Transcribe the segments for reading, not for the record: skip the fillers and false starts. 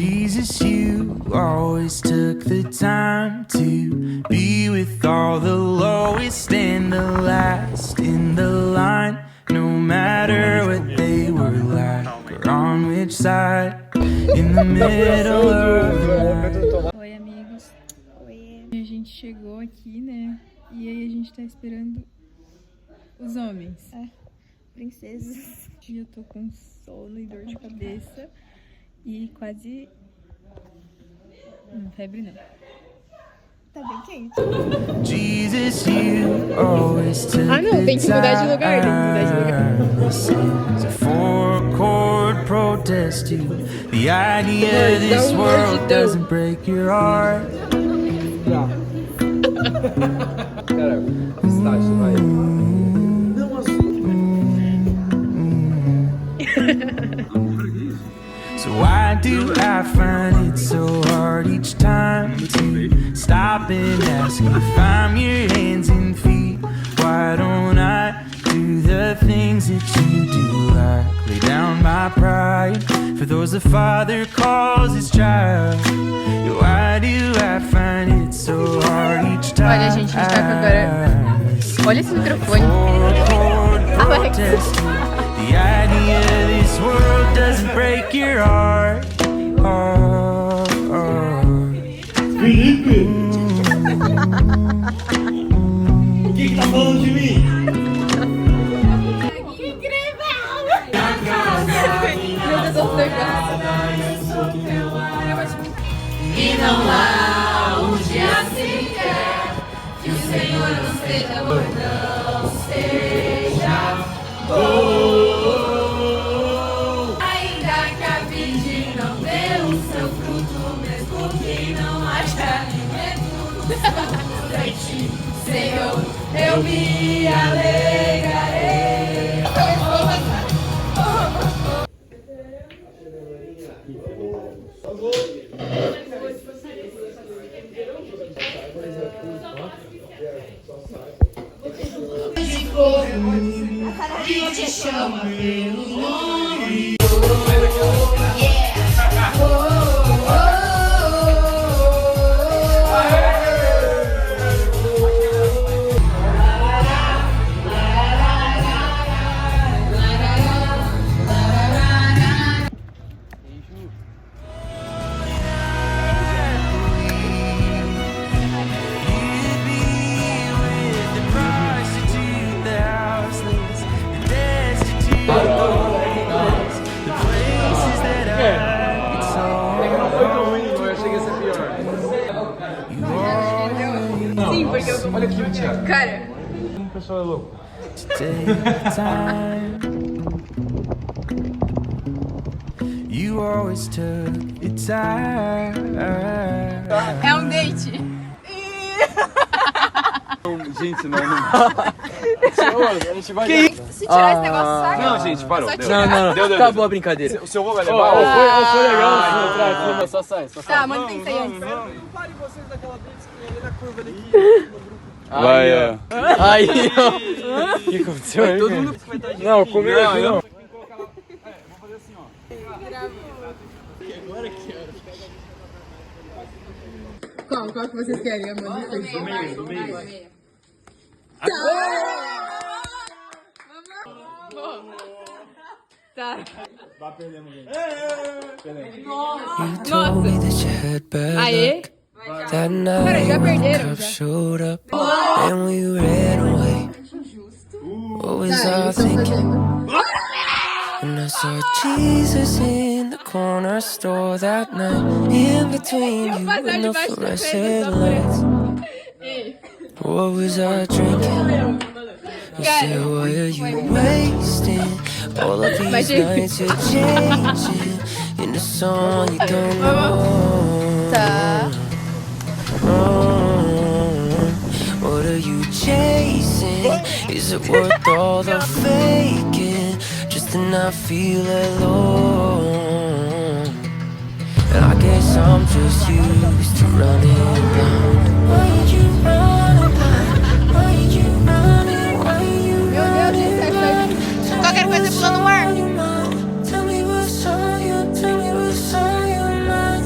Jesus, you always took the time to be with all the lowest and the last in the line. No matter what they were like or on which side, in the middle of the night. Oi, amigos. Oi. A gente chegou aqui, né? E aí a gente tá esperando os homens. É, princesas. Eu tô com sono e dor de cabeça e quase... febre não. Tá bem quente. Jesus, you always took não, tem que mudar de lugar, It's a four-chord protest to the idea this world doesn't break your heart. Cara, pistache, vai. So why do I find it so hard each time to stop and ask if I'm your hands and feet? Why don't I do the things that you do? I lay down my pride for those the Father calls his child. Why do I find it so hard each time? Olha, gente, a gente tá com agora... Olha esse microfone. Alex. The idea this world doesn't break your heart. Felipe! O que tá falando de mim? Que incrível! Meu Deus do céu. E não há um dia sequer que o Senhor não seja bom, não seja bom. Ainda que a vide não dê o seu fruto, mesmo que não haja alimento, em ti, Senhor, eu me alegrarei. E te chama pelo nome. Sim, porque eu... Olha aqui, Thiago. Cara... O pessoal é louco. You always took the time. É um date. Gente, não. A gente vai... Se tirar esse negócio, sai. Não, gente, parou. Só Deu. tirar. Não. Acabou a brincadeira. O seu avô vai levar? Foi legal. Só sai. Tá, mantém isso aí antes. Pare vocês daquela vez que ali na curva ali. Vai, ó. Aí, ó. O que aconteceu aí? Todo mundo... Não, comigo aqui não. Vou fazer assim, ó. Qual que vocês querem, Amanda? Do meio. Tá. Vai perdendo, gente. You told me that you had bad Aê. luck. That Cara, já night when the perderam, cops já. showed up and we ran away. What was I thinking? And I saw Jesus in the corner store that night, in between you and the fluorescent lights. What was I drinking? You said, why are you wasting all of these nights you're changing in a song you don't know? Tá. What are you chasing? Is it worth all the faking just to not feel alone? And I guess I'm just used to running around. Why did you run around? Why did you run and why you Meu Deus, gente, qualquer coisa pulando no ar. Tell me what's on your mind.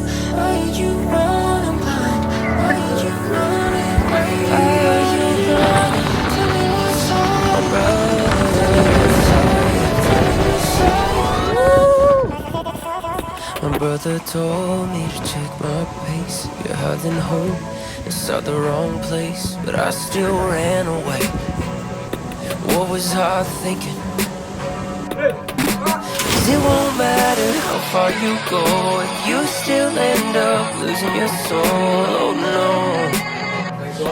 brother told me to check my pace. You're hiding home inside the wrong place, but I still ran away. What was I thinking? 'Cause it won't matter how far you go if you still end up losing your soul. Oh no.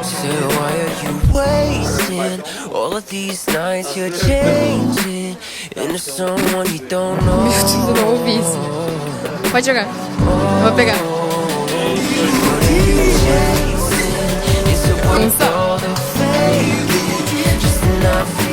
So why are you wasting all of these nights? You're changing into someone you don't know. Tu não ouvi isso. Pode jogar. Eu vou pegar. Is it worth all the fake? Just enough